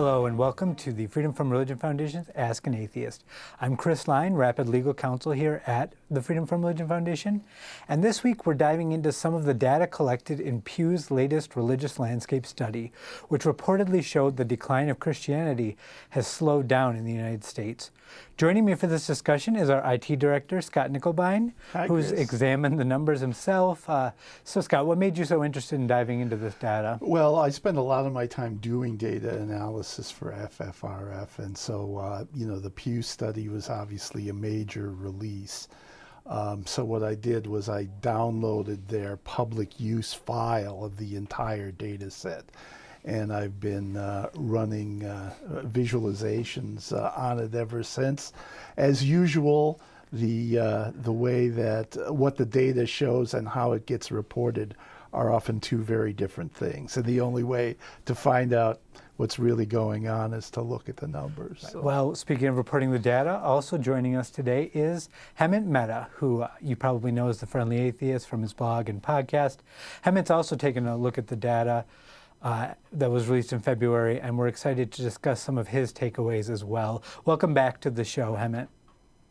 Hello and welcome to the Freedom from Religion Foundation's Ask an Atheist. I'm Chris Line, Rapid Legal Counsel here at the Freedom from Religion Foundation. And this week we're diving into some of the data collected in Pew's latest religious landscape study, which reportedly showed the decline of Christianity has slowed down in the United States. Joining me for this discussion is our IT director, Scott Knickelbine, who's examined the numbers himself. So Scott, what made you so interested in diving into this data? Well, I spend a lot of my time doing data analysis for FFRF, and so, the Pew study was obviously a major release. So what I did was I downloaded their public use file of the entire data set. And I've been running visualizations on it ever since. As usual, the way that what the data shows and how it gets reported are often two very different things. And the only way to find out what's really going on is to look at the numbers. So. Well, speaking of reporting the data, also joining us today is Hemant Mehta, who you probably know as the Friendly Atheist from his blog and podcast. Hemant's also taken a look at the data that was released in February, and we're excited to discuss some of his takeaways as well. Welcome back to the show, Hemant.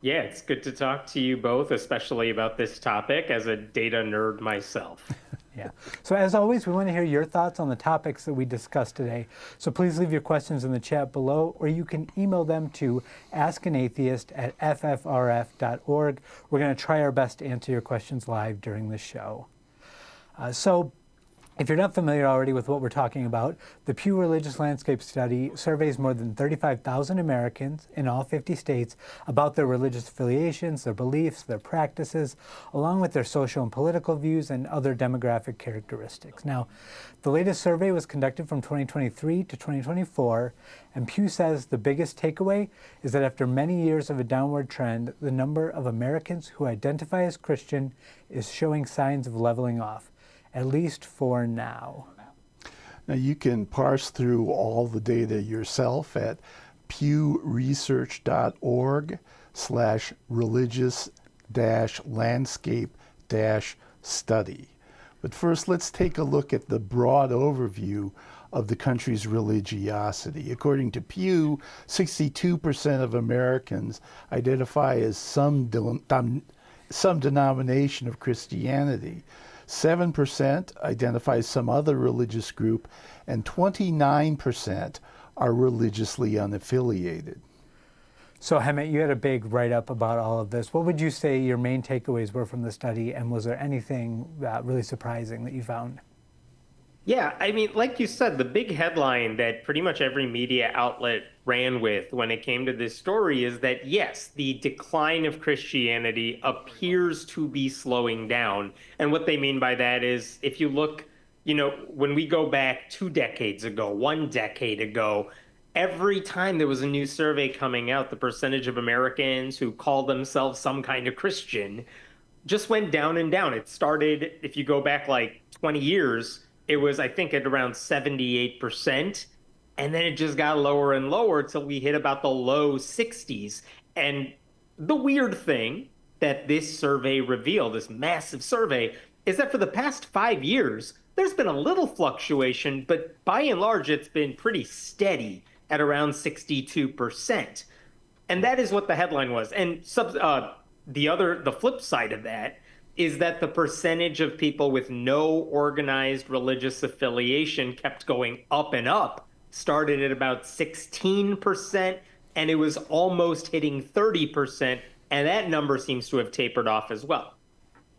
Yeah, it's good to talk to you both, especially about this topic as a data nerd myself. Yeah. So as always, we want to hear your thoughts on the topics that we discussed today. So please leave your questions in the chat below, or you can email them to askanatheist@ffrf.org. We're going to try our best to answer your questions live during the show. If you're not familiar already with what we're talking about, the Pew Religious Landscape Study surveys more than 35,000 Americans in all 50 states about their religious affiliations, their beliefs, their practices, along with their social and political views and other demographic characteristics. Now, the latest survey was conducted from 2023 to 2024, and Pew says the biggest takeaway is that after many years of a downward trend, the number of Americans who identify as Christian is showing signs of leveling off, at least for now. Now you can parse through all the data yourself at pewresearch.org/religious-landscape-study. But first, let's take a look at the broad overview of the country's religiosity. According to Pew, 62% of Americans identify as some denomination of Christianity. 7% identify some other religious group, and 29% are religiously unaffiliated. So Hemant, you had a big write-up about all of this. What would you say your main takeaways were from the study, and was there anything really surprising that you found? Yeah, I mean, like you said, the big headline that pretty much every media outlet ran with when it came to this story is that, yes, the decline of Christianity appears to be slowing down. And what they mean by that is, if you look, when we go back 2 decades ago, 1 decade ago, every time there was a new survey coming out, the percentage of Americans who call themselves some kind of Christian just went down and down. It started, if you go back like 20 years, it was, I think, at around 78%. And then it just got lower and lower till we hit about the low 60s. And the weird thing that this survey revealed, this massive survey, is that for the past 5 years, there's been a little fluctuation, but by and large, it's been pretty steady at around 62%. And that is what the headline was. And the flip side of that is that the percentage of people with no organized religious affiliation kept going up and up, started at about 16%, and it was almost hitting 30%, and that number seems to have tapered off as well.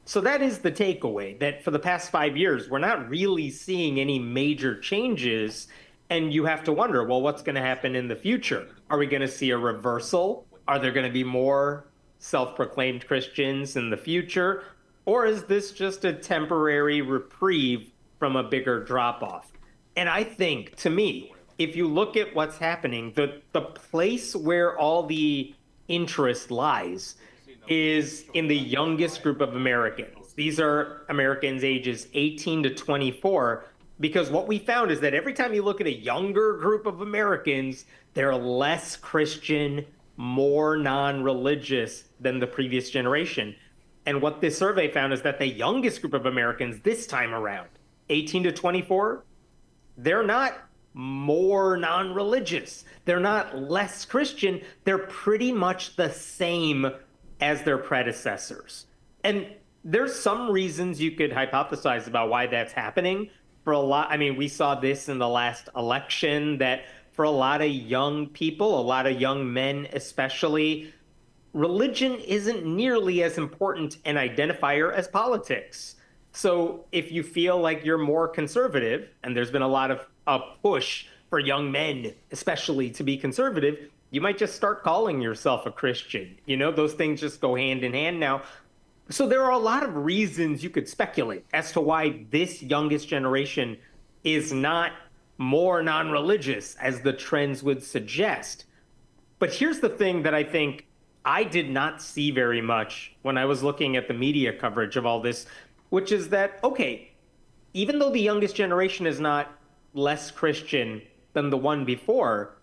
So that is the takeaway, that for the past 5 years, we're not really seeing any major changes, and you have to wonder, well, what's going to happen in the future? Are we going to see a reversal? Are there going to be more self-proclaimed Christians in the future? Or is this just a temporary reprieve from a bigger drop-off? And I think, to me, if you look at what's happening, the place where all the interest lies is in the youngest group of Americans. These are Americans ages 18 to 24, because what we found is that every time you look at a younger group of Americans, they're less Christian, more non-religious than the previous generation. And what this survey found is that the youngest group of Americans this time around, 18 to 24, they're not more non-religious. They're not less Christian. They're pretty much the same as their predecessors. And there's some reasons you could hypothesize about why that's happening. For a lot, I mean, we saw this in the last election, that for a lot of young people, a lot of young men especially, religion isn't nearly as important an identifier as politics. So if you feel like you're more conservative, and there's been a lot of a push for young men, especially, to be conservative, you might just start calling yourself a Christian. You know, those things just go hand in hand now. So there are a lot of reasons you could speculate as to why this youngest generation is not more non-religious, as the trends would suggest. But here's the thing that I think I did not see very much when I was looking at the media coverage of all this, which is that, okay, even though the youngest generation is not less Christian than the one before,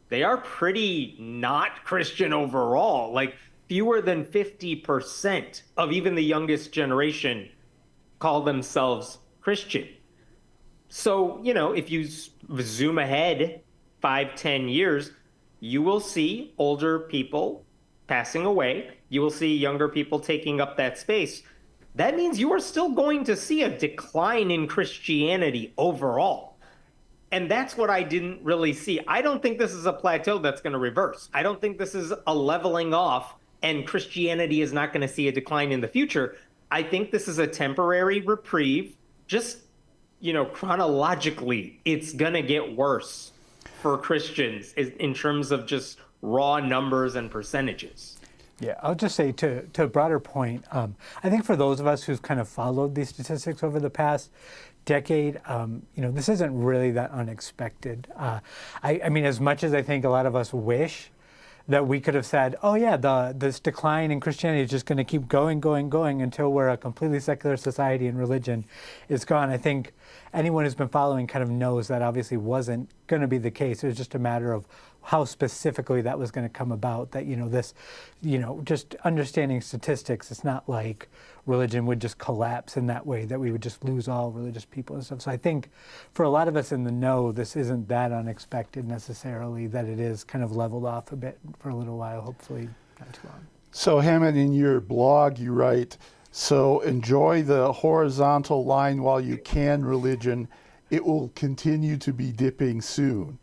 they are pretty not Christian overall. Like, fewer than 50% of even the youngest generation call themselves Christian. So, you know, if you zoom ahead 5-10 years, you will see older people passing away. You will see younger people taking up that space. That means you are still going to see a decline in Christianity overall. And that's what I didn't really see. I don't think this is a plateau that's going to reverse. I don't think this is a leveling off and Christianity is not going to see a decline in the future. I think this is a temporary reprieve. Just, you know, chronologically, it's going to get worse for Christians in terms of just raw numbers and percentages. Yeah, I'll just say to a broader point, I think for those of us who've kind of followed these statistics over the past decade, you know, this isn't really that unexpected. I mean, as much as I think a lot of us wish that we could have said, oh yeah, this decline in Christianity is just going to keep going until we're a completely secular society and religion is gone. I think anyone who's been following kind of knows that obviously wasn't going to be the case. It was just a matter of how specifically that was going to come about, that, you know, this, you know, just understanding statistics, it's not like religion would just collapse in that way, that we would just lose all religious people and stuff. So I think for a lot of us in the know, this isn't that unexpected necessarily, that it is kind of leveled off a bit for a little while, hopefully not too long. So Hemant, in your blog, you write, so enjoy the horizontal line while you can, religion. It will continue to be dipping soon.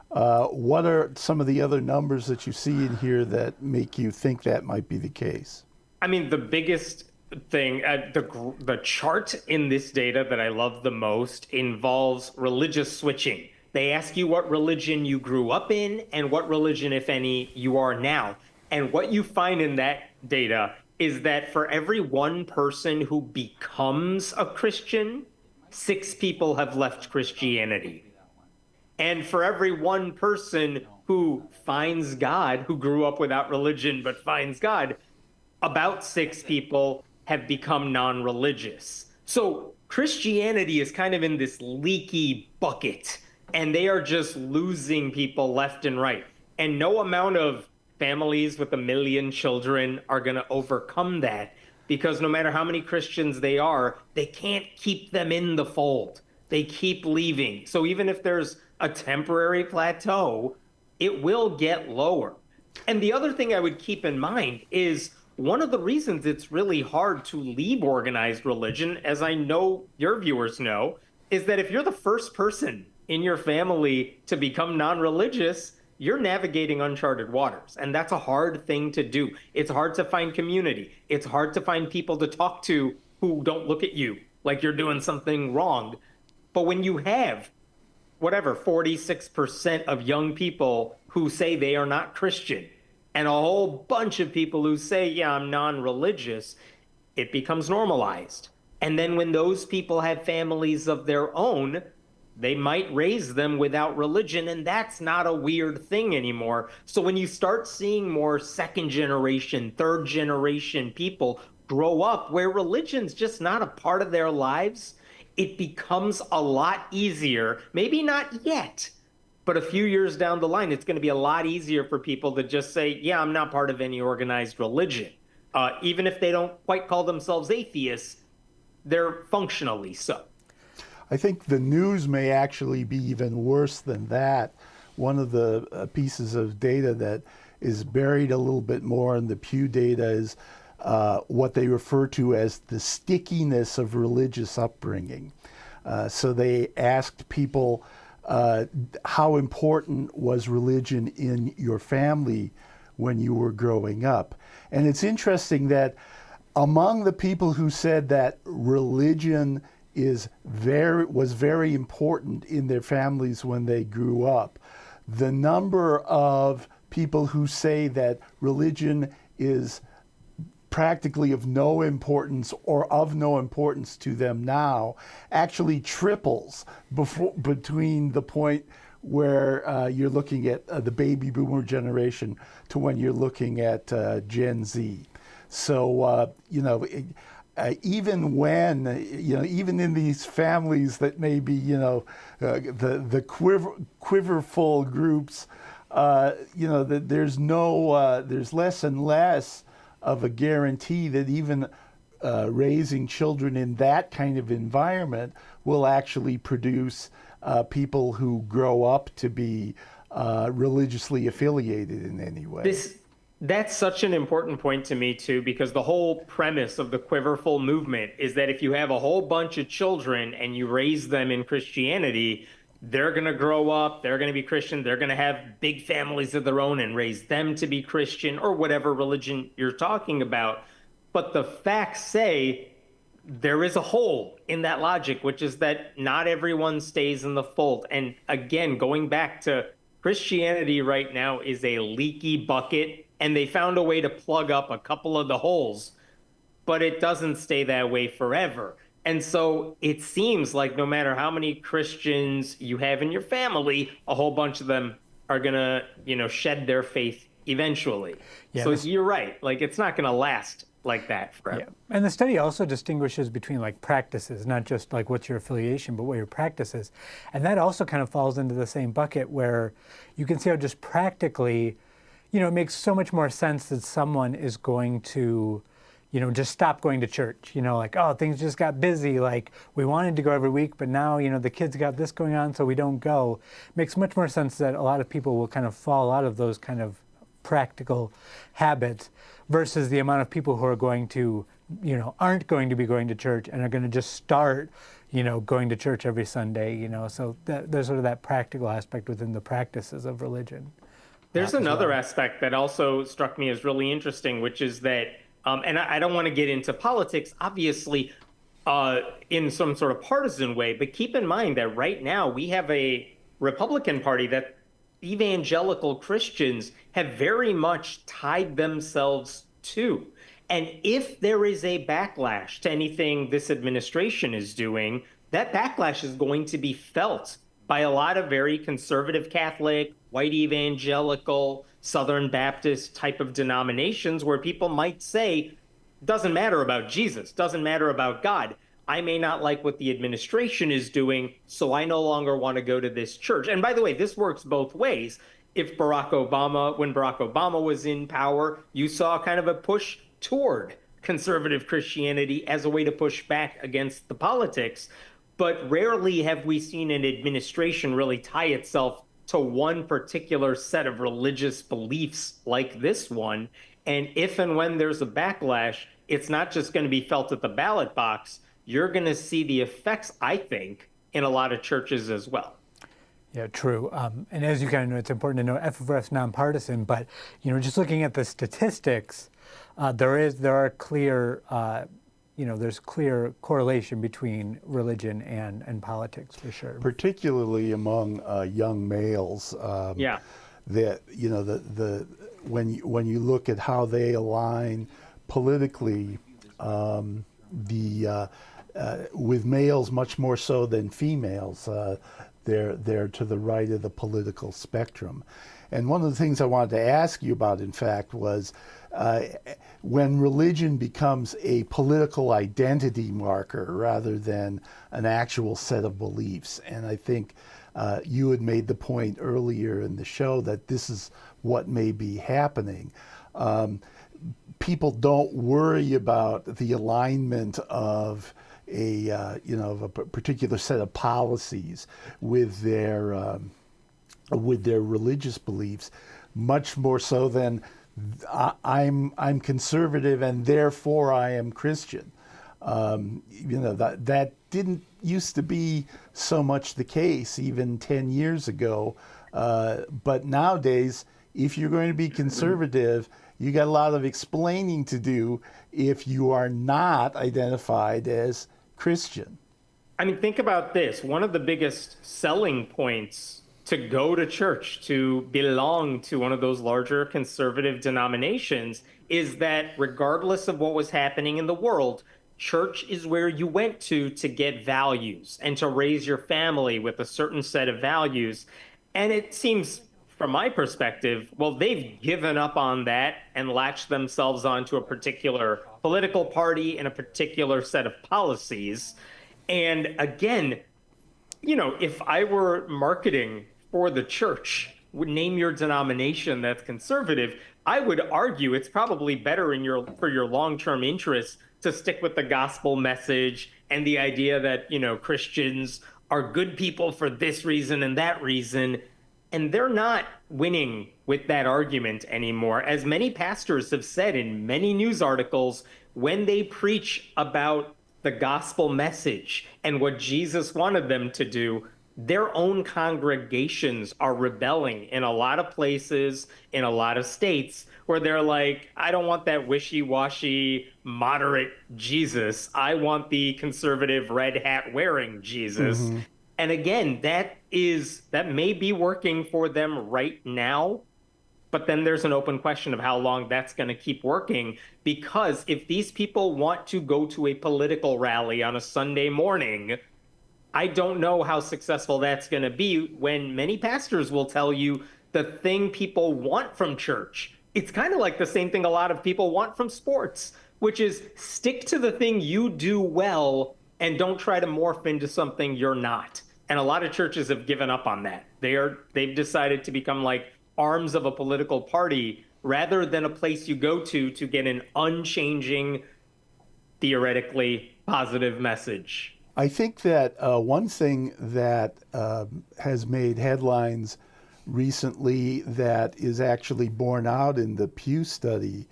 What are some of the other numbers that you see in here that make you think that might be the case? I mean, the biggest thing, the chart in this data that I love the most involves religious switching. They ask you what religion you grew up in and what religion, if any, you are now. And what you find in that data is that for every one person who becomes a Christian, 6 people have left Christianity. And for every one person who finds God, who grew up without religion but finds God, about 6 people have become non-religious. So Christianity is kind of in this leaky bucket, and they are just losing people left and right. And no amount of families with 1 million children are going to overcome that, because no matter how many Christians they are, they can't keep them in the fold. They keep leaving. So even if there's a temporary plateau, it will get lower. And the other thing I would keep in mind is one of the reasons it's really hard to leave organized religion, as I know your viewers know, is that if you're the first person in your family to become non-religious, you're navigating uncharted waters. And that's a hard thing to do. It's hard to find community. It's hard to find people to talk to who don't look at you like you're doing something wrong. But when you have, 46% of young people who say they are not Christian, and a whole bunch of people who say, yeah, I'm non-religious, it becomes normalized. And then when those people have families of their own, they might raise them without religion, and that's not a weird thing anymore. So when you start seeing more second generation, third generation people grow up where religion's just not a part of their lives, it becomes a lot easier, maybe not yet, but a few years down the line, it's going to be a lot easier for people to just say, yeah, I'm not part of any organized religion. Even if they don't quite call themselves atheists, they're functionally so. I think the news may actually be even worse than that. One of the pieces of data that is buried a little bit more in the Pew data is what they refer to as the stickiness of religious upbringing. So they asked people how important was religion in your family when you were growing up. And it's interesting that among the people who said that religion was very important in their families when they grew up, the number of people who say that religion is practically of no importance or of no importance to them now actually triples between the point where you're looking at the baby boomer generation to when you're looking at Gen Z. So, even when, even in these families that may be, the quiverful groups, there's less and less of a guarantee that even raising children in that kind of environment will actually produce people who grow up to be religiously affiliated in any way. That's such an important point to me, too, because the whole premise of the Quiverful movement is that if you have a whole bunch of children and you raise them in Christianity, they're going to grow up, they're going to be Christian, they're going to have big families of their own and raise them to be Christian or whatever religion you're talking about. But the facts say there is a hole in that logic, which is that not everyone stays in the fold. And again, going back to Christianity right now is a leaky bucket, and they found a way to plug up a couple of the holes, but it doesn't stay that way forever. And so it seems like no matter how many Christians you have in your family, a whole bunch of them are going to, shed their faith eventually. Yeah, so you're right. Like, it's not going to last like that forever. Yeah. And the study also distinguishes between like practices, not just like what's your affiliation, but what your practice is. And that also kind of falls into the same bucket where you can see how just practically, it makes so much more sense that someone is going to, just stop going to church, like, oh, things just got busy. Like, we wanted to go every week, but now, the kids got this going on, so we don't go. Makes much more sense that a lot of people will kind of fall out of those kind of practical habits versus the amount of people who are going to, aren't going to be going to church and are going to just start, going to church every Sunday, so there's sort of that practical aspect within the practices of religion. There's another aspect that also struck me as really interesting, which is that, and I don't want to get into politics, obviously, in some sort of partisan way, but keep in mind that right now we have a Republican Party that evangelical Christians have very much tied themselves to. And if there is a backlash to anything this administration is doing, that backlash is going to be felt by a lot of very conservative Catholic, white evangelical, Southern Baptist type of denominations where people might say, doesn't matter about Jesus, doesn't matter about God. I may not like what the administration is doing, so I no longer want to go to this church. And by the way, this works both ways. When Barack Obama was in power, you saw kind of a push toward conservative Christianity as a way to push back against the politics. But rarely have we seen an administration really tie itself to one particular set of religious beliefs like this one. And if and when there's a backlash, it's not just going to be felt at the ballot box. You're going to see the effects, I think, in a lot of churches as well. Yeah, true. And as you kind of know, it's important to know FFRF's nonpartisan, but just looking at the statistics, there's clear correlation between religion and politics for sure. Particularly among young males. Yeah. That when you look at how they align politically, with males much more so than females, they're to the right of the political spectrum. And one of the things I wanted to ask you about, in fact, was when religion becomes a political identity marker rather than an actual set of beliefs. And I think you had made the point earlier in the show that this is what may be happening. People don't worry about the alignment of of a particular set of policies with their religious beliefs, much more so than I'm conservative and therefore I am Christian. That didn't used to be so much the case even 10 years ago. But nowadays, if you're going to be conservative, you got a lot of explaining to do if you are not identified as Christian. I mean, think about this. One of the biggest selling points to go to church, to belong to one of those larger conservative denominations, is that regardless of what was happening in the world, church is where you went to get values and to raise your family with a certain set of values. And it seems, from my perspective, well, they've given up on that and latched themselves onto a particular political party and a particular set of policies. And again, if I were marketing for the church, would name your denomination that's conservative, I would argue it's probably better for your long-term interests to stick with the gospel message and the idea that, Christians are good people for this reason and that reason. And they're not winning with that argument anymore. As many pastors have said in many news articles, when they preach about the gospel message and what Jesus wanted them to do, their own congregations are rebelling in a lot of places, in a lot of states, where they're like, I don't want that wishy-washy, moderate Jesus. I want the conservative red hat wearing Jesus. Mm-hmm. And again, that may be working for them right now, but then there's an open question of how long that's going to keep working, because if these people want to go to a political rally on a Sunday morning, I don't know how successful that's going to be when many pastors will tell you the thing people want from church. It's kind of like the same thing a lot of people want from sports, which is stick to the thing you do well and don't try to morph into something you're not. And a lot of churches have given up on that. They've decided to become like arms of a political party rather than a place you go to get an unchanging, theoretically positive message. I think that one thing that has made headlines recently that is actually borne out in the Pew study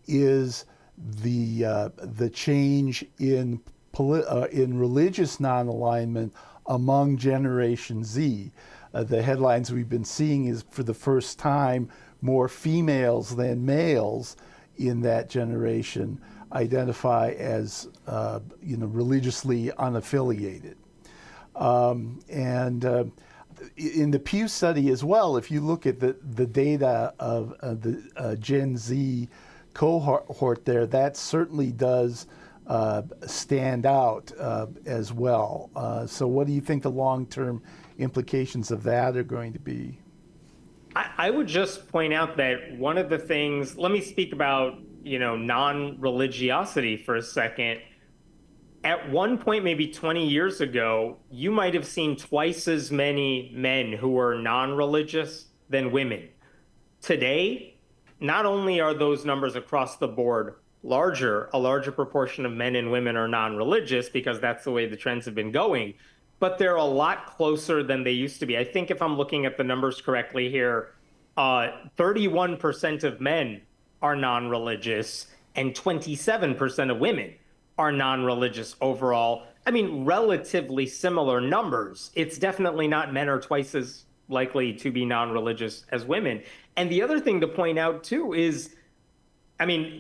is the change in religious non-alignment among Generation Z. The headlines we've been seeing is, for the first time, more females than males in that generation identify as religiously unaffiliated. In the Pew study as well, if you look at the data of the Gen Z cohort there, that certainly does stand out as well. So what do you think the long-term implications of that are going to be? I would just point out that one of the things, let me speak about, non-religiosity for a second. At one point, maybe 20 years ago, you might have seen twice as many men who were non-religious than women. Today, not only are those numbers across the board a larger proportion of men and women are non-religious because that's the way the trends have been going, but they're a lot closer than they used to be. I think if I'm looking at the numbers correctly here, 31% of men are non-religious and 27% of women are non-religious overall. I mean, relatively similar numbers. It's definitely not men are twice as likely to be non-religious as women. And the other thing to point out too is,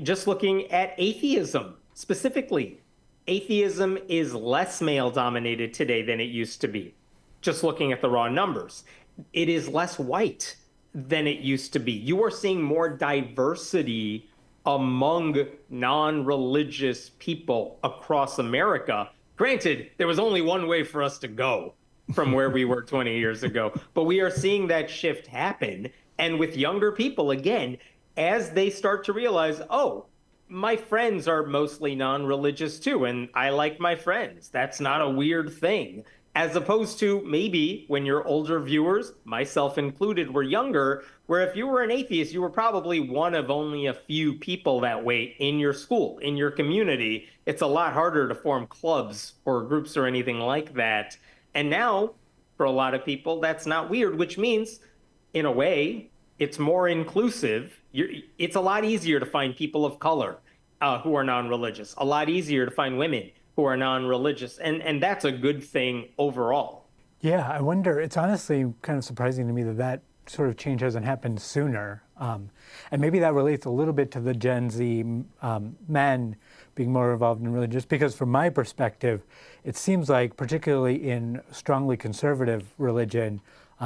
just looking at atheism specifically, atheism is less male-dominated today than it used to be. Just looking at the raw numbers, it is less white than it used to be. You are seeing more diversity among non-religious people across America. Granted, there was only one way for us to go from where we were 20 years ago, but we are seeing that shift happen. And with younger people, again, as they start to realize, oh, my friends are mostly non-religious too, and I like my friends. That's not a weird thing. as opposed to maybe when your older viewers, myself included, were younger, where if you were an atheist, you were probably one of only a few people that way in your school, in your community. It's a lot harder to form clubs or groups or anything like that. And now, for a lot of people, that's not weird, which means, in a way, it's more inclusive. It's a lot easier to find people of color who are non-religious, a lot easier to find women who are non-religious, and that's a good thing overall. Yeah, I wonder, it's honestly kind of surprising to me that that sort of change hasn't happened sooner. And maybe that relates a little bit to the Gen Z men being more involved in religion, just because from my perspective, it seems like, particularly in strongly conservative religion,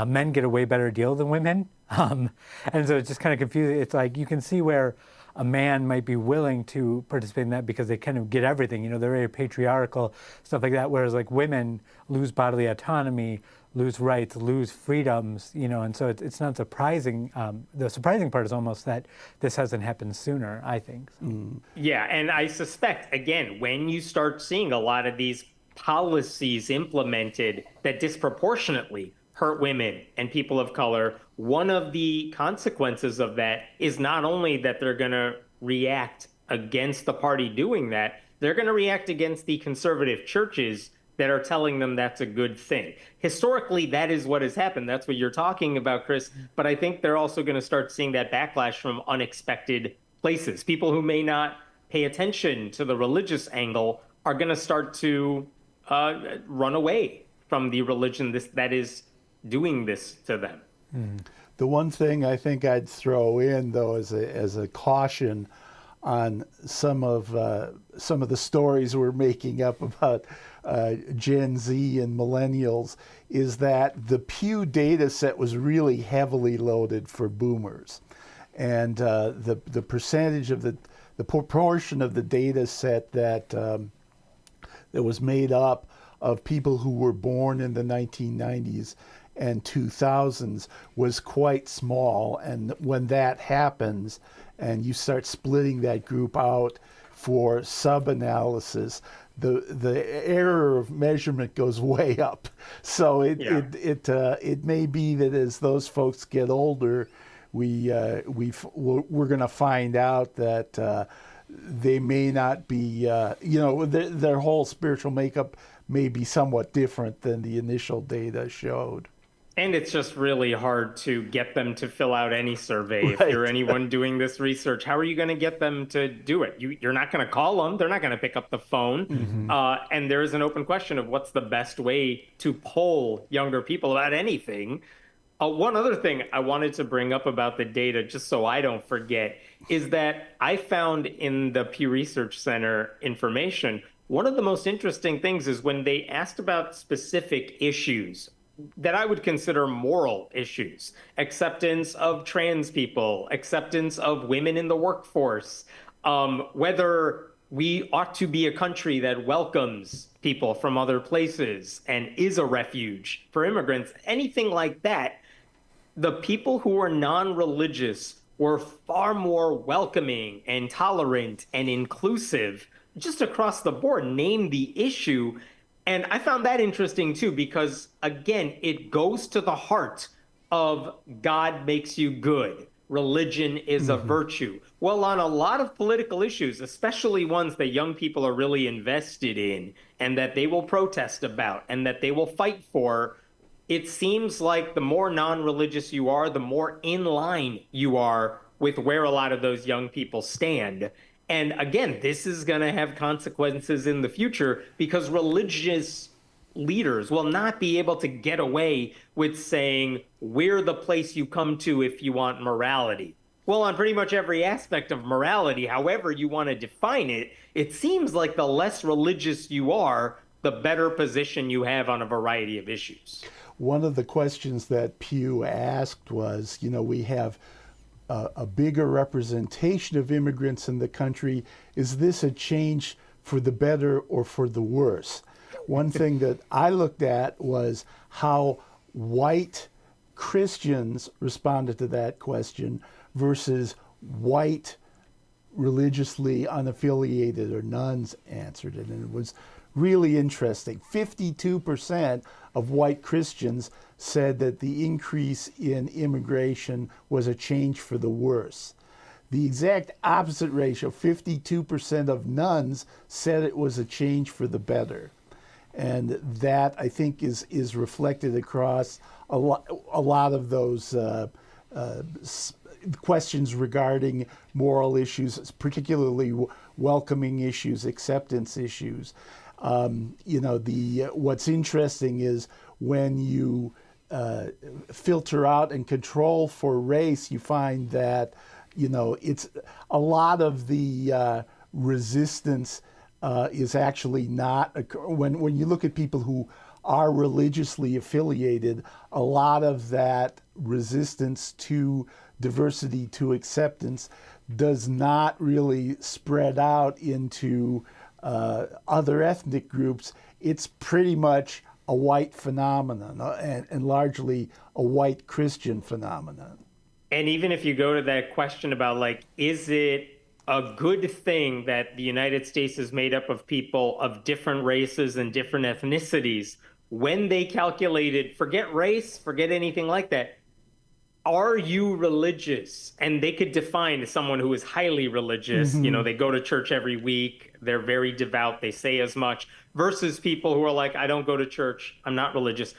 men get a way better deal than women. And so it's just kind of confusing. It's like you can see where a man might be willing to participate in that because they kind of get everything, you know, they're very patriarchal, stuff like that, whereas like women lose bodily autonomy, lose rights, lose freedoms, you know, and so it's not surprising. The surprising part is almost that this hasn't happened sooner, I think. So. Yeah, and I suspect, again, when you start seeing a lot of these policies implemented that disproportionately hurt women and people of color, one of the consequences of that is not only that they're going to react against the party doing that, they're going to react against the conservative churches that are telling them that's a good thing. Historically, that is what has happened. That's what you're talking about, Chris. But I think they're also going to start seeing that backlash from unexpected places. People who may not pay attention to the religious angle are going to start to run away from the religion that is doing this to them. The one thing I think I'd throw in, though, as a caution on some of the stories we're making up about Gen Z and millennials, is that the Pew data set was really heavily loaded for boomers, and the percentage of the proportion of the data set that was made up of people who were born in the 1990s and 2000s was quite small. And when that happens and you start splitting that group out for sub-analysis, the error of measurement goes way up. So it may be that as those folks get older, we're going to find out that they may not be, their whole spiritual makeup may be somewhat different than the initial data showed. And it's just really hard to get them to fill out any survey. Right. If you're anyone doing this research, how are you going to get them to do it? You're not going to call them. They're not going to pick up the phone. Mm-hmm. And there is an open question of what's the best way to poll younger people about anything. One other thing I wanted to bring up about the data, just so I don't forget, is that I found in the Pew Research Center information, one of the most interesting things is when they asked about specific issues that I would consider moral issues, acceptance of trans people, acceptance of women in the workforce, whether we ought to be a country that welcomes people from other places and is a refuge for immigrants, anything like that, the people who were non-religious were far more welcoming and tolerant and inclusive just across the board, name the issue. And I found that interesting too, because again, it goes to the heart of God makes you good. Religion is a virtue. Well, on a lot of political issues, especially ones that young people are really invested in and that they will protest about and that they will fight for, it seems like the more non-religious you are, the more in line you are with where a lot of those young people stand. And again, this is going to have consequences in the future because religious leaders will not be able to get away with saying, we're the place you come to if you want morality. Well, on pretty much every aspect of morality, however you want to define it, it seems like the less religious you are, the better position you have on a variety of issues. One of the questions that Pew asked was, we have a bigger representation of immigrants in the country. Is this a change for the better or for the worse? One thing that I looked at was how white Christians responded to that question versus white religiously unaffiliated or nuns answered it. And it was really interesting. 52% of white Christians said that the increase in immigration was a change for the worse. The exact opposite ratio, 52% of nones said it was a change for the better. And that, I think, is reflected across a lot of those questions regarding moral issues, particularly welcoming issues, acceptance issues. What's interesting is when you filter out and control for race, you find that it's a lot of the resistance is actually not when you look at people who are religiously affiliated, a lot of that resistance to diversity, to acceptance, does not really spread out into other ethnic groups. It's pretty much a white phenomenon and largely a white Christian phenomenon. And even if you go to that question about, like, is it a good thing that the United States is made up of people of different races and different ethnicities, when they calculated, forget race, forget anything like that, are you religious? And they could define someone who is highly religious. Mm-hmm. They go to church every week, they're very devout, they say as much, versus people who are like, I don't go to church, I'm not religious.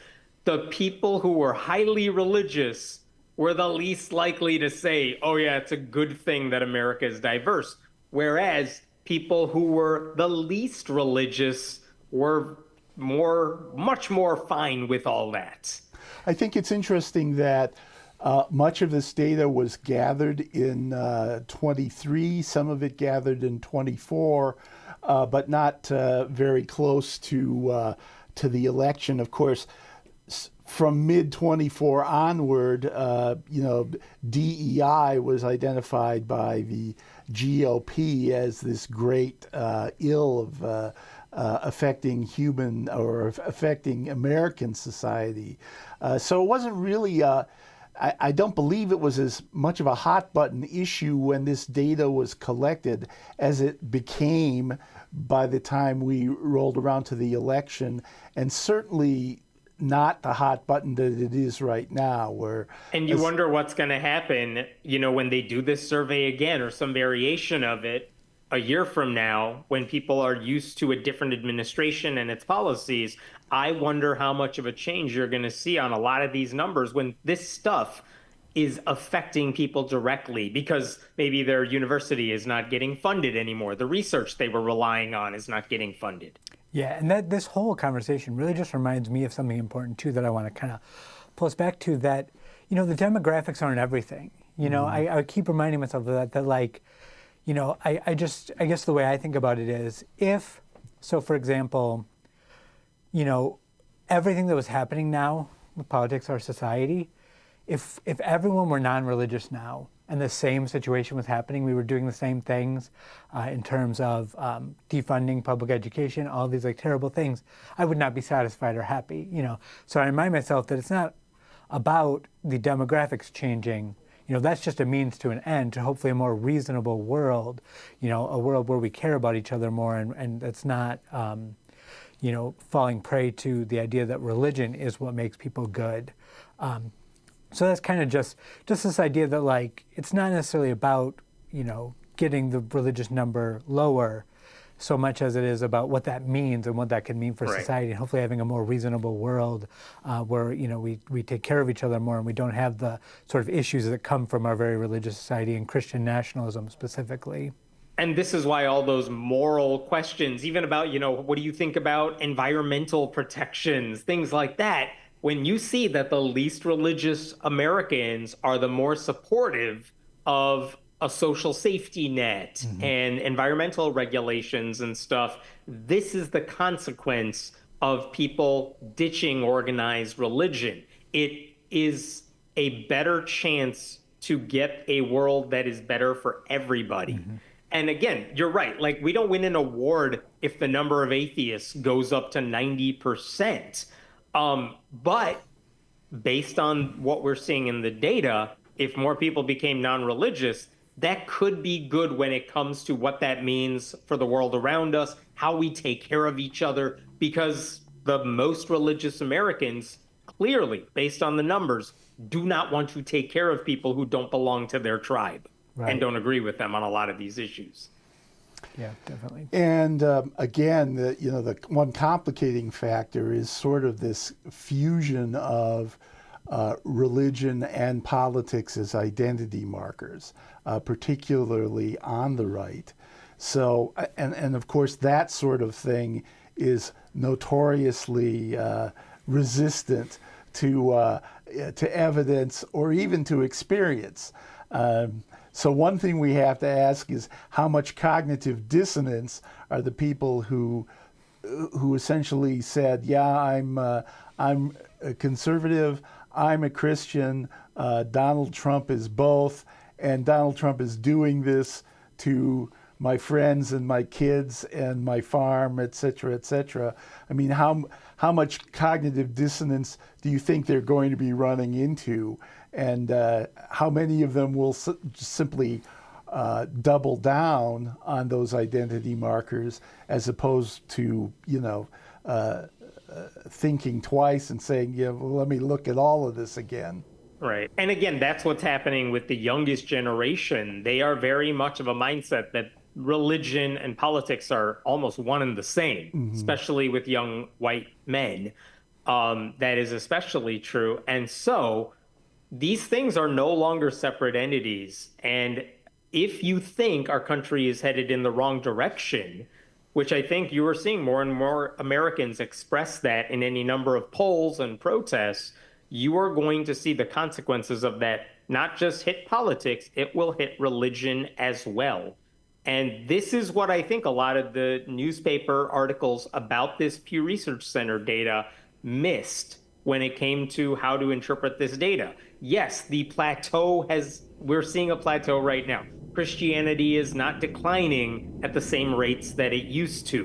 The people who were highly religious were the least likely to say, oh yeah, it's a good thing that America is diverse. Whereas people who were the least religious were much more fine with all that. I think it's interesting that much of this data was gathered in 23, some of it gathered in 24, but not very close to the election. Of course, from mid-24 onward, DEI was identified by the GOP as this great ill of affecting human or affecting American society. So it wasn't really, I don't believe it was as much of a hot button issue when this data was collected as it became by the time we rolled around to the election, and certainly not the hot button that it is right now. And you wonder what's going to happen, when they do this survey again or some variation of it a year from now, when people are used to a different administration and its policies. I wonder how much of a change you're going to see on a lot of these numbers when this stuff is affecting people directly, because maybe their university is not getting funded anymore. The research they were relying on is not getting funded. Yeah, and this whole conversation really just reminds me of something important too that I want to kind of pull us back to, that, the demographics aren't everything. I keep reminding myself of that like, I guess the way I think about it is, for example, everything that was happening now with politics, our society, if everyone were non-religious now, and the same situation was happening, we were doing the same things in terms of defunding public education, all these like terrible things, I would not be satisfied or happy, So I remind myself that it's not about the demographics changing. That's just a means to an end, to hopefully a more reasonable world, a world where we care about each other more, and it's not, falling prey to the idea that religion is what makes people good. So that's kind of just this idea that, like, it's not necessarily about, getting the religious number lower so much as it is about what that means and what that can mean for society, and hopefully having a more reasonable world where, we take care of each other more and we don't have the sort of issues that come from our very religious society and Christian nationalism specifically. And this is why all those moral questions, even about, what do you think about environmental protections, things like that, when you see that the least religious Americans are the more supportive of a social safety net and environmental regulations and stuff, this is the consequence of people ditching organized religion. It is a better chance to get a world that is better for everybody. And again, you're right. Like, we don't win an award if the number of atheists goes up to 90%. But based on what we're seeing in the data, if more people became non-religious, that could be good when it comes to what that means for the world around us, how we take care of each other, because the most religious Americans, clearly, based on the numbers, do not want to take care of people who don't belong to their tribe and don't agree with them on a lot of these issues. Yeah, definitely. And again, the one complicating factor is sort of this fusion of religion and politics as identity markers, particularly on the right. So, and of course, that sort of thing is notoriously resistant to evidence or even to experience. So one thing we have to ask is how much cognitive dissonance are the people who essentially said, yeah, I'm a conservative, I'm a Christian, Donald Trump is both, and Donald Trump is doing this to my friends and my kids and my farm, et cetera, et cetera. I mean, how much cognitive dissonance do you think they're going to be running into? And how many of them will simply double down on those identity markers as opposed to, thinking twice and saying, yeah, well, let me look at all of this again. Right. And again, that's what's happening with the youngest generation. They are very much of a mindset that religion and politics are almost one and the same, especially with young white men. That is especially true. And so these things are no longer separate entities. And if you think our country is headed in the wrong direction, which I think you are seeing more and more Americans express that in any number of polls and protests, you are going to see the consequences of that not just hit politics, it will hit religion as well. And this is what I think a lot of the newspaper articles about this Pew Research Center data missed when it came to how to interpret this data. Yes, we're seeing a plateau right now. Christianity is not declining at the same rates that it used to,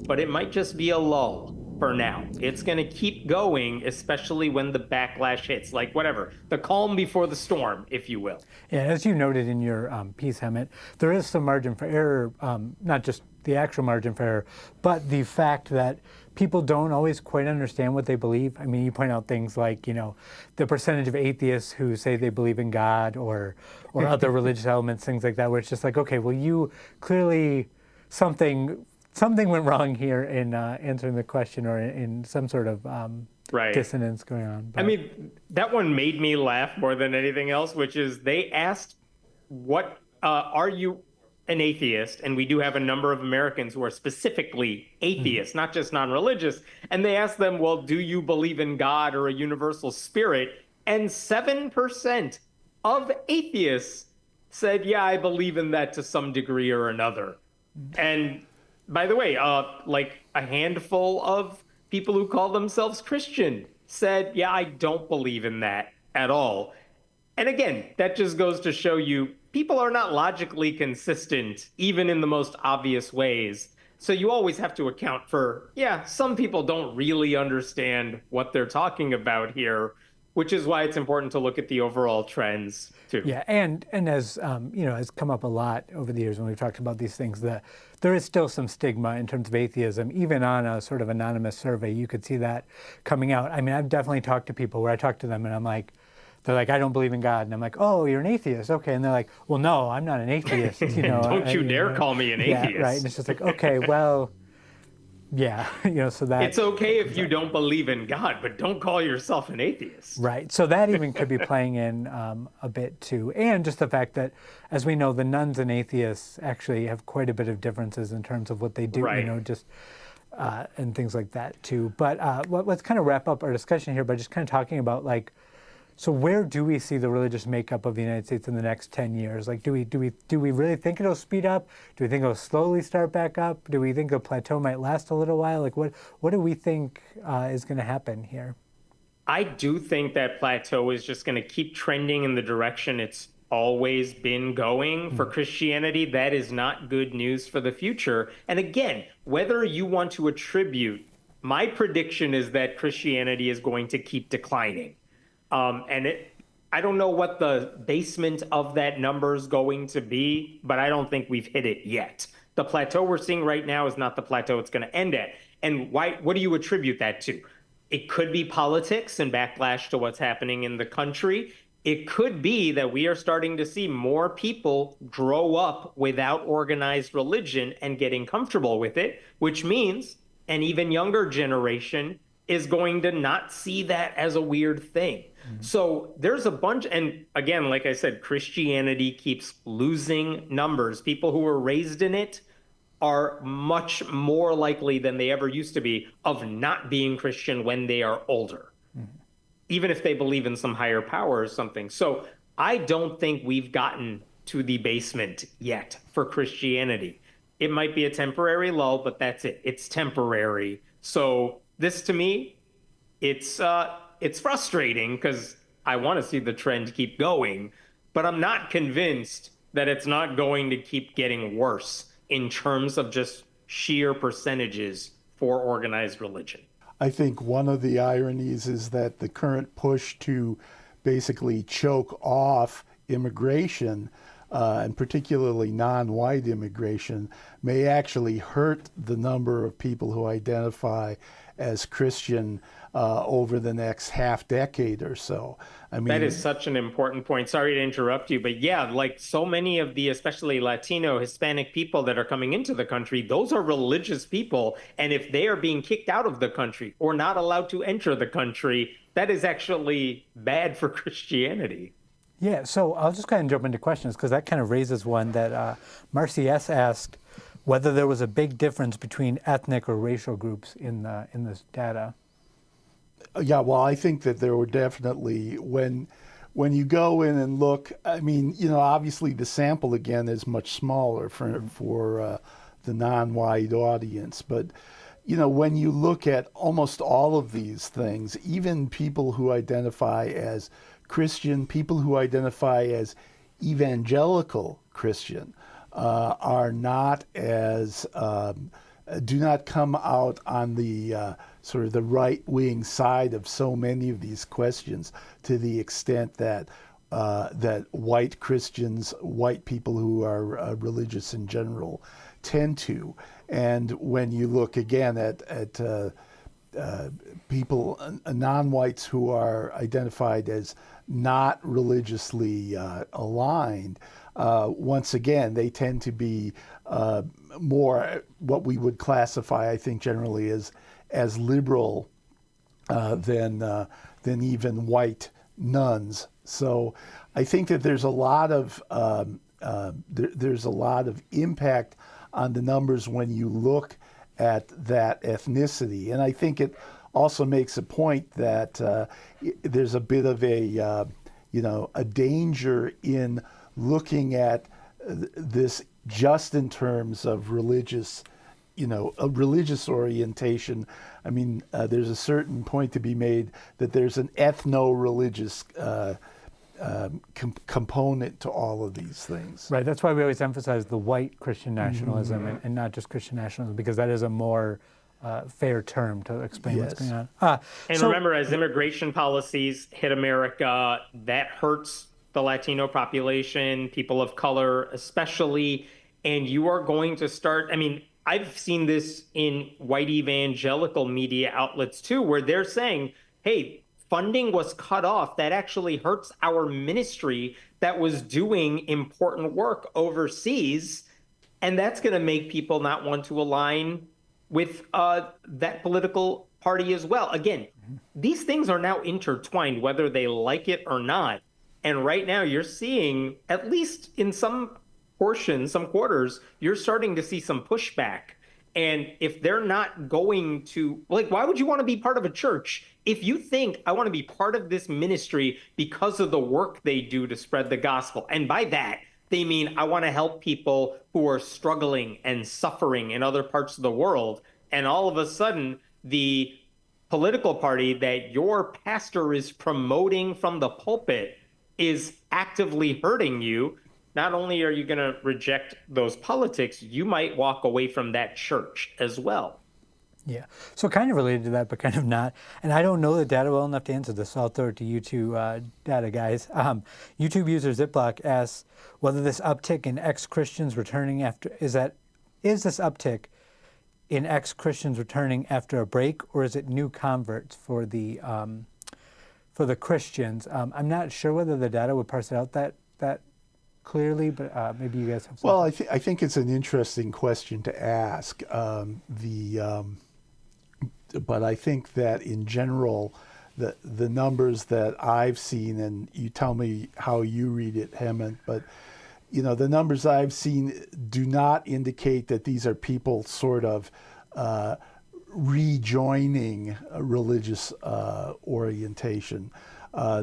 but it might just be a lull for now. It's going to keep going, especially when the backlash hits, like whatever, the calm before the storm, if you will. Yeah, as you noted in your piece, Hemant, there is some margin for error, not just the actual margin for error, but the fact that people don't always quite understand what they believe. I mean, you point out things like, the percentage of atheists who say they believe in God or other religious elements, things like that, where it's just like, okay, well, you clearly something went wrong here in answering the question or in some sort of dissonance going on. But, I mean, that one made me laugh more than anything else, which is they asked, what are you an atheist? And we do have a number of Americans who are specifically atheists, not just non-religious. And they asked them, well, do you believe in God or a universal spirit? And 7% of atheists said, yeah, I believe in that to some degree or another. And by the way, like a handful of people who call themselves Christian said, yeah, I don't believe in that at all. And again, that just goes to show you people are not logically consistent, even in the most obvious ways. So you always have to account for, some people don't really understand what they're talking about here, which is why it's important to look at the overall trends too. Yeah, and as has come up a lot over the years when we've talked about these things, that there is still some stigma in terms of atheism. Even on a sort of anonymous survey, you could see that coming out. I mean, I've definitely talked to people where I talk to them and I'm like, they're like, I don't believe in God. And I'm like, oh, you're an atheist. Okay. And they're like, well, no, I'm not an atheist. Don't you dare call me an atheist. Yeah, right. And it's just like, okay, well, yeah, so that... It's okay if you don't believe in God, but don't call yourself an atheist. Right. So that even could be playing in a bit too. And just the fact that, as we know, the nuns and atheists actually have quite a bit of differences in terms of what they do, right. And things like that too. But let's kind of wrap up our discussion here by just kind of talking about so where do we see the religious makeup of the United States in the next 10 years? Like, do we really think it'll speed up? Do we think it'll slowly start back up? Do we think the plateau might last a little while? Like, what do we think is going to happen here? I do think that plateau is just going to keep trending in the direction it's always been going for Christianity. That is not good news for the future. And again, whether you want to attribute, my prediction is that Christianity is going to keep declining. I don't know what the basement of that number is going to be, but I don't think we've hit it yet. The plateau we're seeing right now is not the plateau it's going to end at. And why? What do you attribute that to? It could be politics and backlash to what's happening in the country. It could be that we are starting to see more people grow up without organized religion and getting comfortable with it, which means an even younger generation is going to not see that as a weird thing. So there's a bunch, and again, like I said, Christianity keeps losing numbers. People who were raised in it are much more likely than they ever used to be of not being Christian when they are older, even if they believe in some higher power or something. So I don't think we've gotten to the basement yet for Christianity. It might be a temporary lull, but that's it. It's temporary. So this, to me, it's frustrating because I want to see the trend keep going, but I'm not convinced that it's not going to keep getting worse in terms of just sheer percentages for organized religion. I think one of the ironies is that the current push to basically choke off immigration, and particularly non-white immigration, may actually hurt the number of people who identify as Christian over the next half decade or so. I mean, that is such an important point. Sorry to interrupt you, but yeah, like so many of the especially Latino, Hispanic people that are coming into the country, those are religious people. And if they are being kicked out of the country or not allowed to enter the country, that is actually bad for Christianity. Yeah, so I'll just kind of jump into questions because that kind of raises one that Marcy S. asked whether there was a big difference between ethnic or racial groups in this data. Yeah, well, I think that there were definitely, when you go in and look, I mean, you know, obviously the sample again is much smaller for the non-white audience, but you know, when you look at almost all of these things, even people who identify as Christian, people who identify as evangelical Christian, are not as do not come out on the sort of the right-wing side of so many of these questions, to the extent that that white Christians, white people who are religious in general, tend to. And when you look again at people, non-whites who are identified as not religiously aligned, once again, they tend to be more what we would classify, I think, generally as liberal than even white nuns. So I think that there's a lot of there's a lot of impact on the numbers when you look at that ethnicity, and I think it also makes a point that there's a bit of a a danger in looking at this just in terms of religious, a religious orientation. I mean, there's a certain point to be made that there's an ethno-religious component to all of these things. Right, that's why we always emphasize the white Christian nationalism and not just Christian nationalism, because that is a more fair term to explain what's going on. And remember, as immigration policies hit America, that hurts the Latino population, people of color especially, and you are going to start, I mean, I've seen this in white evangelical media outlets too, where they're saying, hey, funding was cut off. That actually hurts our ministry that was doing important work overseas. And that's going to make people not want to align with that political party as well. Again, these things are now intertwined, whether they like it or not. And right now you're seeing, at least in some portions, some quarters, you're starting to see some pushback. And if they're not going to, like, why would you want to be part of a church if you think I want to be part of this ministry because of the work they do to spread the gospel? And by that, they mean I want to help people who are struggling and suffering in other parts of the world. And all of a sudden, the political party that your pastor is promoting from the pulpit is actively hurting you. Not only are you going to reject those politics, you might walk away from that church as well. Yeah. So kind of related to that, but kind of not. And I don't know the data well enough to answer this, so I'll throw it to you two data guys. YouTube user Ziploc asks whether this uptick in ex-Christians returning after, is is this uptick in ex-Christians returning after a break, or is it new converts for the Christians? I'm not sure whether the data would parse it out that clearly, but maybe you guys have something. Well, I think it's an interesting question to ask. But I think that in general, the numbers that I've seen, and you tell me how you read it, Hemant, but the numbers I've seen do not indicate that these are people sort of rejoining a religious orientation.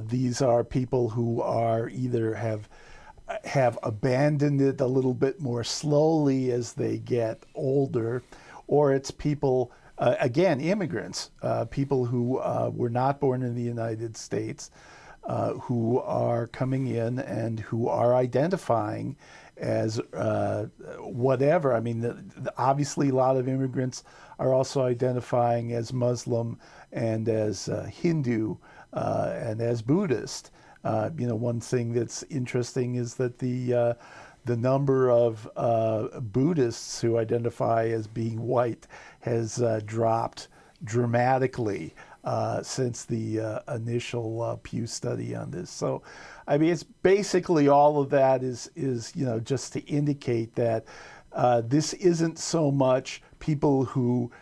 These are people who are either have abandoned it a little bit more slowly as they get older, or it's people, again, immigrants, people who were not born in the United States, who are coming in and who are identifying as whatever. I mean, obviously a lot of immigrants are also identifying as Muslim and as Hindu and as Buddhist. One thing that's interesting is that the number of Buddhists who identify as being white has dropped dramatically since the initial Pew study on this. So, I mean, it's basically all of that is just to indicate that this isn't so much people who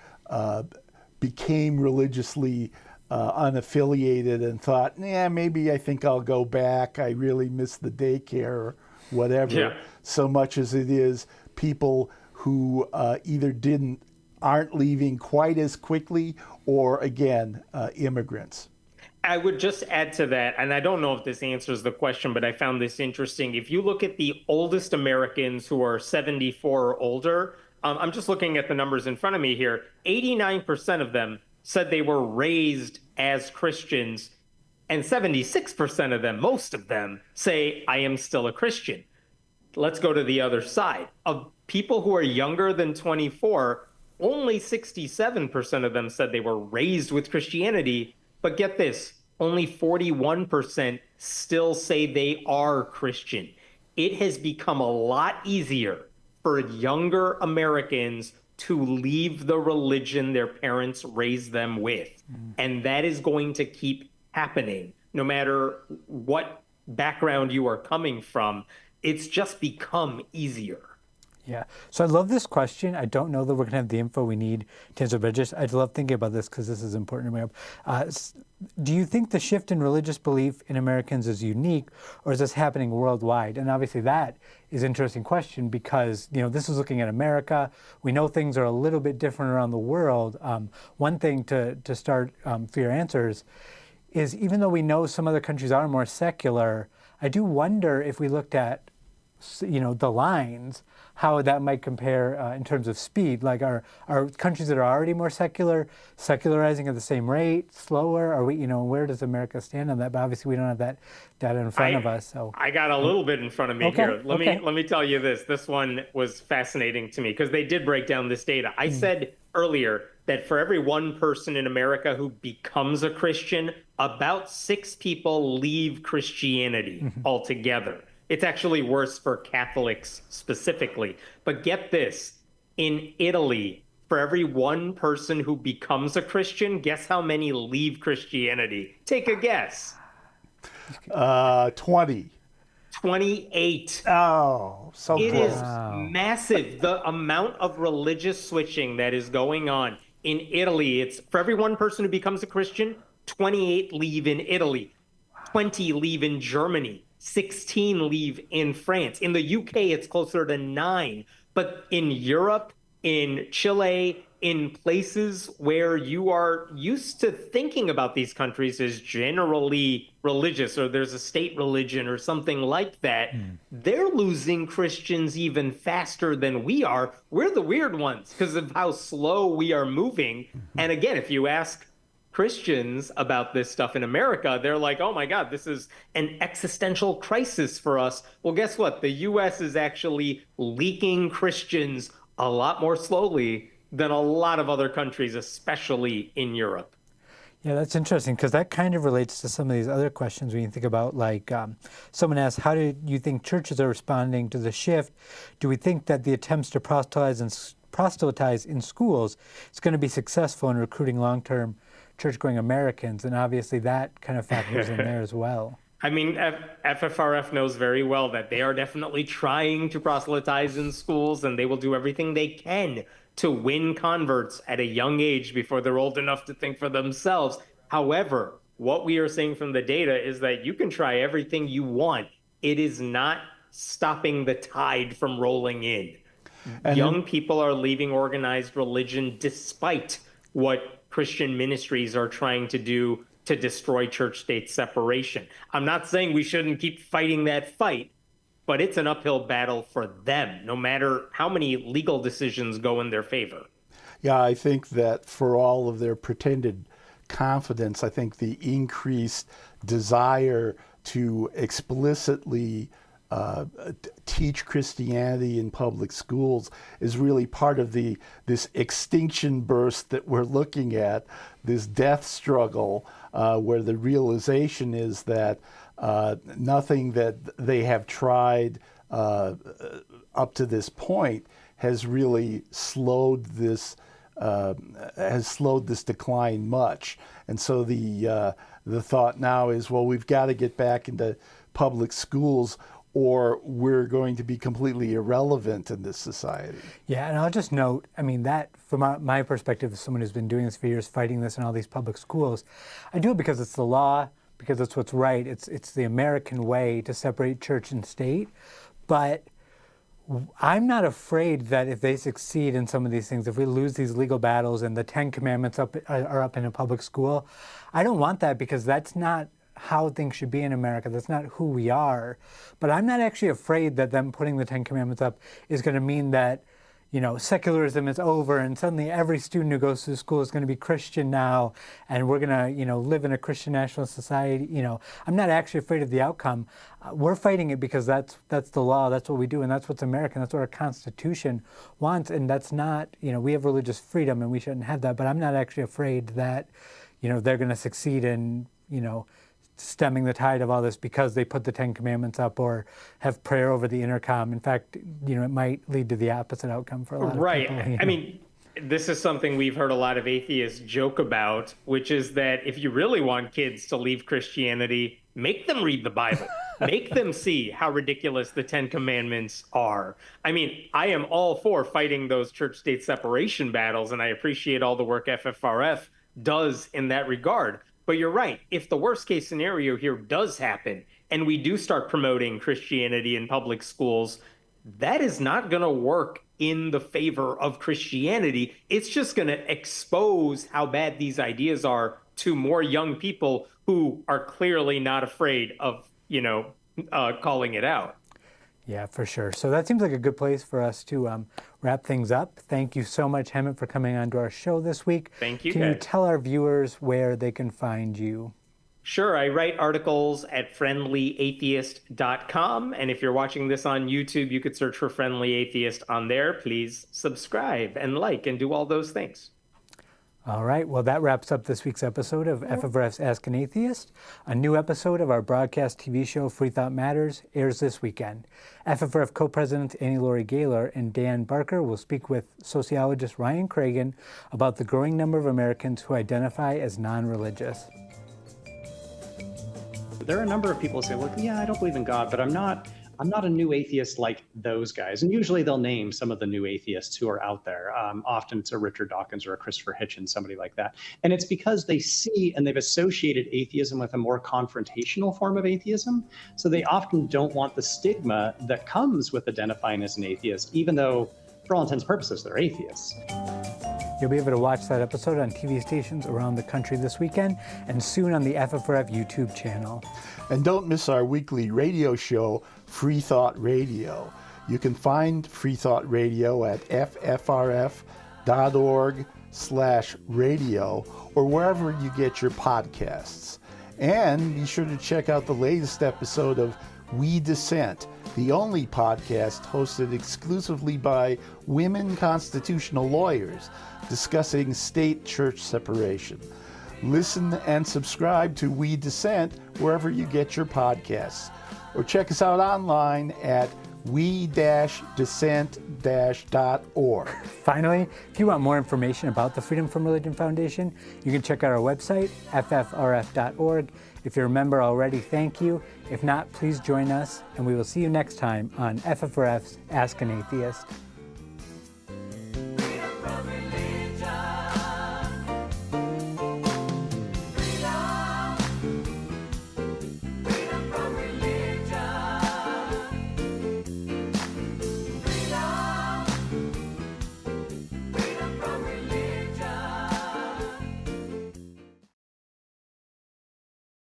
became religiously unaffiliated and thought, maybe I think I'll go back. I really miss the daycare or whatever. Yeah. So much as it is people who either aren't leaving quite as quickly, or again, immigrants. I would just add to that, and I don't know if this answers the question, but I found this interesting. If you look at the oldest Americans who are 74 or older, I'm just looking at the numbers in front of me here, 89% of them said they were raised as Christians, and 76% of them, most of them, say, I am still a Christian. Let's go to the other side. Of people who are younger than 24, only 67% of them said they were raised with Christianity, but get this, only 41% still say they are Christian. It has become a lot easier for younger Americans to leave the religion their parents raised them with. And that is going to keep happening, no matter what background you are coming from. It's just become easier. Yeah. So I love this question. I don't know that we're going to have the info we need to answer, but I love thinking about this because this is important to me. Do you think the shift in religious belief in Americans is unique, or is this happening worldwide? And obviously that is an interesting question because, this is looking at America. We know things are a little bit different around the world. One thing to start for your answers is, even though we know some other countries are more secular, I do wonder if we looked at the lines, how that might compare in terms of speed. Like, are countries that are already more secularizing at the same rate, slower? Are we, where does America stand on that? But obviously we don't have that data in front of us. So I got a little bit in front of me here. Let me tell you this. This one was fascinating to me because they did break down this data. I said earlier that for every one person in America who becomes a Christian, about 6 people leave Christianity altogether. It's actually worse for Catholics specifically. But get this, in Italy, for every one person who becomes a Christian, guess how many leave Christianity? Take a guess. 20. 28. Oh, so close. It is massive. The amount of religious switching that is going on. In Italy, it's for every one person who becomes a Christian, 28 leave in Italy, 20 leave in Germany, 16 leave in France. In the UK, it's closer to 9. But in Europe, in Chile, in places where you are used to thinking about these countries as generally religious, or there's a state religion or something like that, they're losing Christians even faster than we are. We're the weird ones because of how slow we are moving. And again, if you ask Christians about this stuff in America, they're like, oh my God, this is an existential crisis for us. Well, guess what? The US is actually leaking Christians a lot more slowly than a lot of other countries, especially in Europe. Yeah, that's interesting because that kind of relates to some of these other questions when you think about, like, someone asked, how do you think churches are responding to the shift? Do we think that the attempts to proselytize in schools is going to be successful in recruiting long-term church-going Americans? And obviously that kind of factors in there as well. I mean, FFRF knows very well that they are definitely trying to proselytize in schools, and they will do everything they can to win converts at a young age before they're old enough to think for themselves. However, what we are seeing from the data is that you can try everything you want. It is not stopping the tide from rolling in. And Young people are leaving organized religion despite what Christian ministries are trying to do to destroy church-state separation. I'm not saying we shouldn't keep fighting that fight, but it's an uphill battle for them, no matter how many legal decisions go in their favor. Yeah, I think that for all of their pretended confidence, I think the increased desire to explicitly teach Christianity in public schools is really part of this extinction burst that we're looking at, this death struggle, where the realization is that nothing that they have tried up to this point has really slowed this decline much. And so the thought now is, well, we've got to get back into public schools, or we're going to be completely irrelevant in this society. Yeah, and I'll just note, I mean, that from my perspective as someone who's been doing this for years, fighting this in all these public schools, I do it because it's the law, because it's what's right. It's the American way to separate church and state. But I'm not afraid that if they succeed in some of these things, if we lose these legal battles and the 10 Commandments are up in a public school, I don't want that, because that's not how things should be in America. That's not who we are. But I'm not actually afraid that them putting the 10 Commandments up is going to mean that, secularism is over and suddenly every student who goes to school is going to be Christian now, and we're going to, live in a Christian nationalist society. I'm not actually afraid of the outcome. We're fighting it because that's the law, that's what we do, and that's what's American, that's what our Constitution wants, and that's not, we have religious freedom and we shouldn't have that, but I'm not actually afraid that, they're going to succeed in, stemming the tide of all this because they put the 10 Commandments up or have prayer over the intercom. In fact, it might lead to the opposite outcome for a lot of people. Right. I mean, this is something we've heard a lot of atheists joke about, which is that if you really want kids to leave Christianity, make them read the Bible. Make them see how ridiculous the 10 Commandments are. I mean, I am all for fighting those church-state separation battles, and I appreciate all the work FFRF does in that regard. But you're right. If the worst case scenario here does happen and we do start promoting Christianity in public schools, that is not going to work in the favor of Christianity. It's just going to expose how bad these ideas are to more young people who are clearly not afraid of, calling it out. Yeah, for sure. So that seems like a good place for us to wrap things up. Thank you so much, Hemant, for coming on to our show this week. Thank you, Can you guys. tell our viewers where they can find you? Sure. I write articles at friendlyatheist.com. And if you're watching this on YouTube, you could search for Friendly Atheist on there. Please subscribe and like and do all those things. All right. Well, that wraps up this week's episode of FFRF's Ask an Atheist. A new episode of our broadcast TV show, Free Thought Matters, airs this weekend. FFRF co-presidents Annie Laurie Gaylor and Dan Barker will speak with sociologist Ryan Cragen about the growing number of Americans who identify as non-religious. There are a number of people who say, well, yeah, I don't believe in God, but I'm not a new atheist like those guys. And usually they'll name some of the new atheists who are out there. Often it's a Richard Dawkins or a Christopher Hitchens, somebody like that. And it's because they see and they've associated atheism with a more confrontational form of atheism. So they often don't want the stigma that comes with identifying as an atheist, even though for all intents and purposes, they're atheists. You'll be able to watch that episode on TV stations around the country this weekend and soon on the FFRF YouTube channel. And don't miss our weekly radio show, Free Thought Radio. You can find Free Thought Radio at ffrf.org/radio or wherever you get your podcasts. And be sure to check out the latest episode of We Dissent, the only podcast hosted exclusively by women constitutional lawyers discussing state-church separation. Listen and subscribe to We Dissent wherever you get your podcasts. Or check us out online at we-dissent-.org. Finally, if you want more information about the Freedom from Religion Foundation, you can check out our website, ffrf.org. If you're a member already, thank you. If not, please join us, and we will see you next time on FFRF's Ask an Atheist.